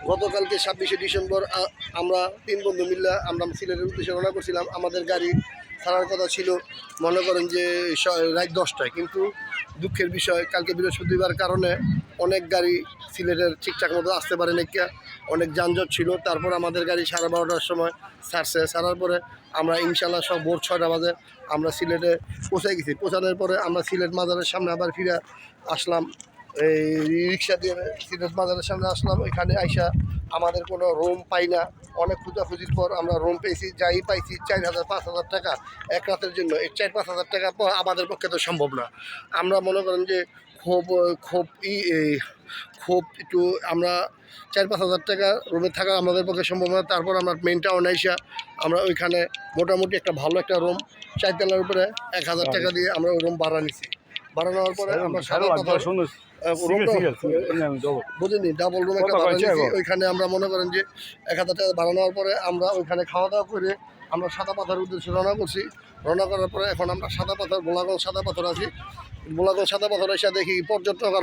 গতকালকে 26শে ডিসেম্বর আমরা 3 বন্ধু মিলে আমরা সিলেটের উদ্দেশ্যে রওনা করছিলাম। আমাদের গাড়ি ছাড়ার কথা ছিল মনে করেন যে রাত 10টায়, কিন্তু দুঃখের বিষয় কালকে বৃহস্পতিবার কারণে অনেক গাড়ি সিলেটের ঠিকঠাক মতো আসতে পারে না, অনেক যানজট ছিল। তারপর আমাদের গাড়ি 12:30টার সময় ছাড়ার পরে আমরা ইনশাল্লাহ সব ভোর 6টা বাজে আমরা সিলেটে পৌঁছে গেছি। পৌঁছানোর পরে আমরা সিলেট মাজারের সামনে আবার ফিরে আসলাম, এই রিক্সা দিয়ে সিলেট মাজারের সামনে আসলাম। এখানে আইসা আমাদের কোনো রুম পাই না, অনেক খোঁজাখুঁজির পর আমরা রুম পেয়েছি, যাই পাইছি 4,000-5,000 টাকা এক রাতের জন্য। এই 4-5 হাজার টাকা পর আমাদের পক্ষে তো সম্ভব না। আমরা মনে করেন যে খুব একটু আমরা 4-5 হাজার টাকা রুমে থাকা আমাদের পক্ষে সম্ভব না। তারপর আমরা মেন টাউন আইসা আমরা ওইখানে মোটামুটি একটা ভালো একটা রুম 4 তলার উপরে 1,000 টাকা দিয়ে আমরা ওই রুম ভাড়া নিছি। ভাড়া নেওয়ার পরে আমরা বুঝিনি ডাবল রুম একটা ভাড়া নিয়েছি। ওইখানে আমরা মনে করেন যে 1,000 টাকা ভাড়া নেওয়ার পরে আমরা ওইখানে খাওয়া দাওয়া করে আমরা সাদা পাথর উদ্দেশ্যে রওনা করছি। রওনা করার পরে এখন আমরা সাদা পাথর বোলাগঞ্জ সাদা পাথর আছি। বোলাগঞ্জ সাদা পাথর এসে দেখি পর্যটক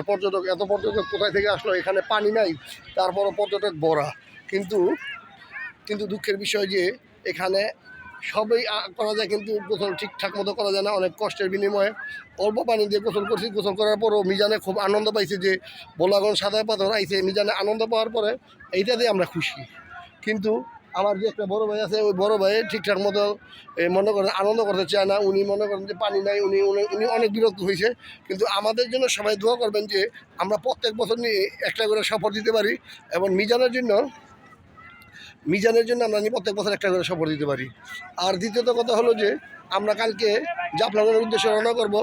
এত পর্যটক কোথায় থেকে আসলো, এখানে পানি নাই, তারপরও পর্যটক ভরা। কিন্তু দুঃখের বিষয় যে এখানে সবই করা যায়, কিন্তু গোসল ঠিকঠাক মতো করা যায় না। অনেক কষ্টের বিনিময়ে অল্প পানি দিয়ে গোসল করছি। গোসল করার পরও মিজানে খুব আনন্দ পাইছি যে বোলাগঞ্জ সাদা পাথর আইছে। মিজানে আনন্দ পাওয়ার পরে এইটাতে আমরা খুশি। কিন্তু আমার যে একটা বড় ভাই আছে, ওই বড় ভাই ঠিকঠাক মতো মনে করেন আনন্দ করতে চায় না। উনি মনে করেন যে পানি নাই, উনি অনেক বিরক্ত হয়েছে। কিন্তু আমাদের জন্য সবাই দোয়া করবেন যে আমরা প্রত্যেক বছর নিয়ে একটা করে সফর দিতে পারি, এবং মিজানের জন্য আমরা প্রত্যেক বছর একটা করে সফর দিতে পারি। আর দ্বিতীয়ত কথা হলো যে আমরা কালকে জাফলংয়ের উদ্দেশ্যে রওনা করবো।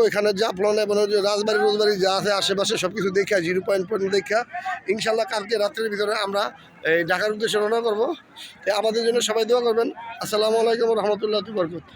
এখানে জাফলং এবং রাজবাড়ি যা আছে আশেপাশে সব কিছু দেখা, 0 পয়েন্ট দেখা ইনশাল্লাহ কালকে রাত্রের ভিতরে আমরা এই ঢাকার উদ্দেশ্যে রওনা করবো। আমাদের জন্য সবাই দোয়া করবেন। আসসালামু আলাইকুম রহমতুল্লাহ বরকত।